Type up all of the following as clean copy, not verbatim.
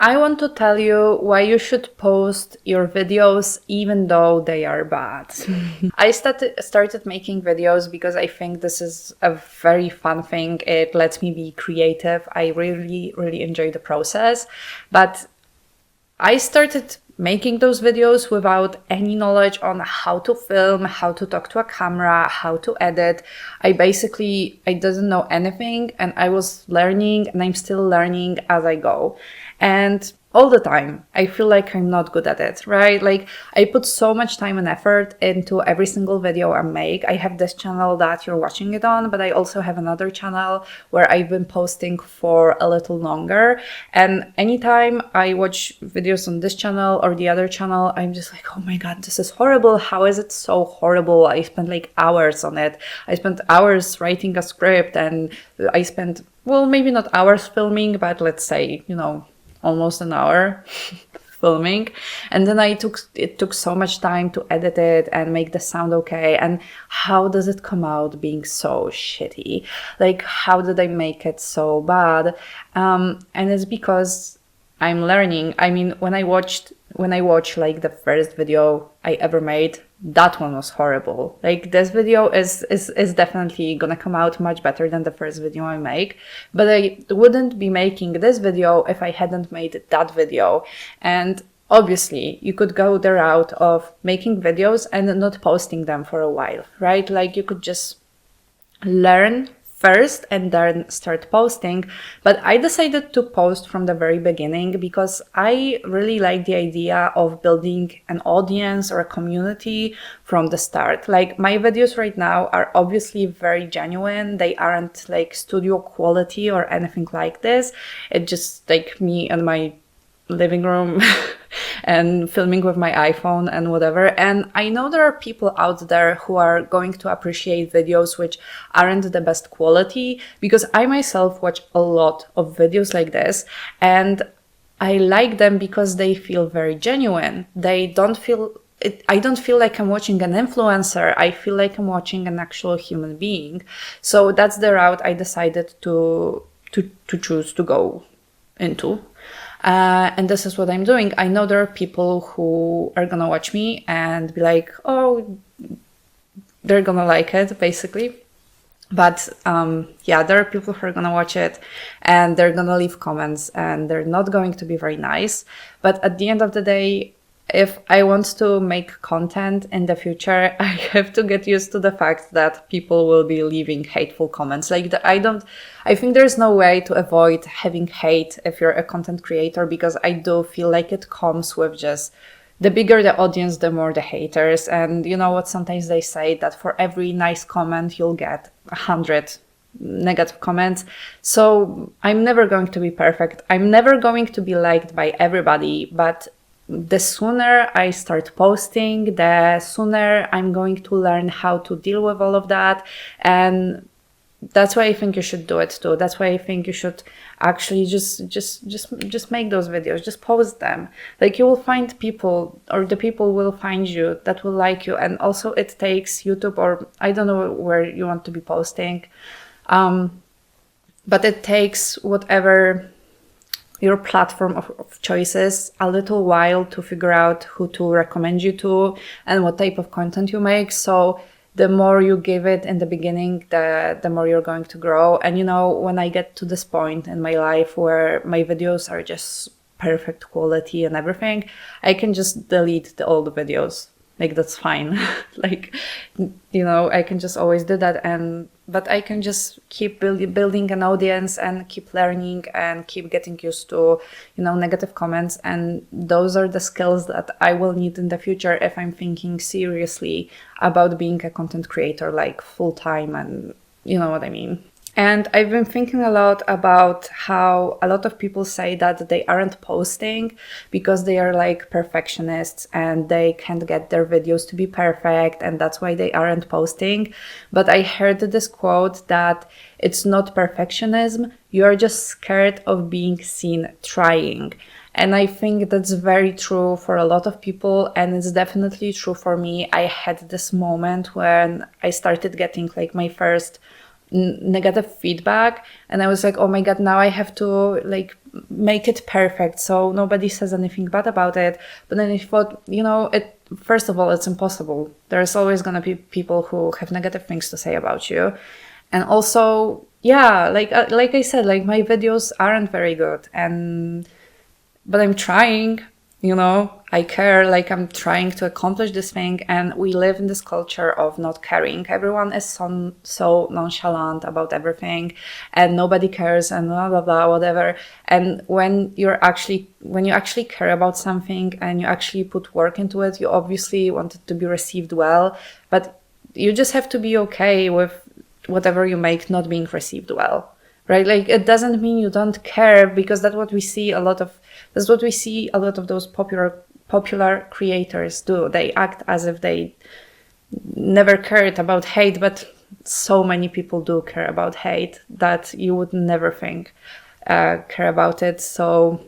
I want to tell you why you should post your videos even though they are bad. I started making videos because I think this is a very fun thing. It lets me be creative. I really enjoy the process. But I started making those videos without any knowledge on how to film, how to talk to a camera, how to edit. I didn't know anything, and I was learning, and I'm still learning as I go. And all the time, I feel like I'm not good at it, right? Like I put so much time and effort into every single video I make. I have this channel that you're watching it on, but I also have another channel where I've been posting for a little longer. And anytime I watch videos on this channel or the other channel, I'm just like, oh my God, this is horrible. How is it so horrible? I spent like hours on it. I spent hours writing a script, and I spent, well, maybe not hours filming, but let's say, almost an hour filming. And then it took so much time to edit it and make the sound okay. And how does it come out being so shitty? Like, how did I make it so bad? And it's because I'm learning. I mean, when I watch like the first video I ever made, that one was horrible. Like this video is definitely gonna come out much better than the first video I make, but I wouldn't be making this video if I hadn't made that video. And obviously you could go the route of making videos and not posting them for a while, right? Like you could just learn first and then start posting. But I decided to post from the very beginning because I really like the idea of building an audience or a community from the start. Like my videos right now are obviously very genuine. They aren't like studio quality or anything like this. It's just like me and my living room and filming with my iPhone and whatever. And I know there are people out there who are going to appreciate videos which aren't the best quality, because I myself watch a lot of videos like this, and I like them because they feel very genuine. I don't feel like I'm watching an influencer. I feel like I'm watching an actual human being. So that's the route I decided to choose to go into. And this is what I'm doing. I know there are people who are gonna watch me and be like, oh, they're gonna like it, basically. But yeah, there are people who are gonna watch it and they're gonna leave comments and they're not going to be very nice. But at the end of the day, if I want to make content in the future, I have to get used to the fact that people will be leaving hateful comments. I think there's no way to avoid having hate if you're a content creator, because I do feel like it comes with just the bigger the audience, the more the haters. And you know what? Sometimes they say that for every nice comment, you'll get 100 negative comments. So I'm never going to be perfect. I'm never going to be liked by everybody, but the sooner I start posting, the sooner I'm going to learn how to deal with all of that. And that's why I think you should do it too. That's why I think you should actually just make those videos, just post them. Like you will find people, or the people will find you that will like you. And also it takes YouTube, or I don't know where you want to be posting, but it takes whatever your platform of choices a little while to figure out who to recommend you to and what type of content you make. So the more you give it in the beginning, the more you're going to grow. And when I get to this point in my life where my videos are just perfect quality and everything, I can just delete all the videos. Like that's fine. Like, I can just always do that. But I can just keep building an audience and keep learning and keep getting used to, negative comments. And those are the skills that I will need in the future if I'm thinking seriously about being a content creator, like full time, and you know what I mean. And I've been thinking a lot about how a lot of people say that they aren't posting because they are like perfectionists and they can't get their videos to be perfect, and that's why they aren't posting. But I heard this quote that it's not perfectionism, you're just scared of being seen trying. And I think that's very true for a lot of people, and it's definitely true for me. I had this moment when I started getting like my first negative feedback, and I was like, oh my god, now I have to like make it perfect so nobody says anything bad about it. But then I thought, it, first of all, it's impossible. There's always going to be people who have negative things to say about you. And also, yeah, like I said, like my videos aren't very good, but I'm trying, I care, like I'm trying to accomplish this thing, and we live in this culture of not caring. Everyone is so nonchalant about everything, and nobody cares, and blah blah blah, whatever. And when you actually care about something and you actually put work into it, you obviously want it to be received well, but you just have to be okay with whatever you make not being received well, right? Like it doesn't mean you don't care, because that's what we see a lot of those popular creators do. They act as if they never cared about hate, but so many people do care about hate that you would never think care about it. So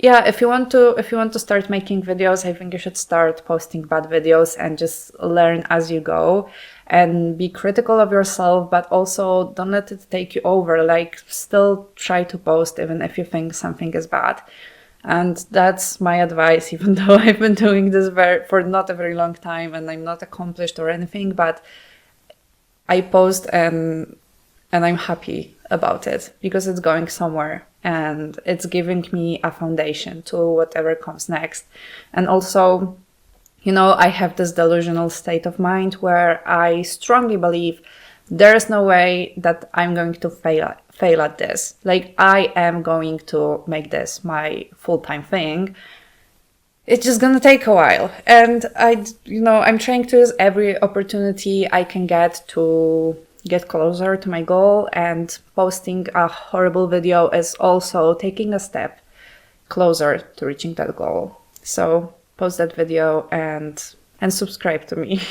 yeah, if you want to start making videos, I think you should start posting bad videos and just learn as you go, and be critical of yourself, but also don't let it take you over. Like still try to post even if you think something is bad. And that's my advice, even though I've been doing this for not a very long time and I'm not accomplished or anything, but I post and I'm happy about it because it's going somewhere and it's giving me a foundation to whatever comes next. And also, I have this delusional state of mind where I strongly believe there is no way that I'm going to fail at this. Like I am going to make this my full-time thing. It's just gonna take a while, and I'm trying to use every opportunity I can get to get closer to my goal, and posting a horrible video is also taking a step closer to reaching that goal. So post that video and subscribe to me.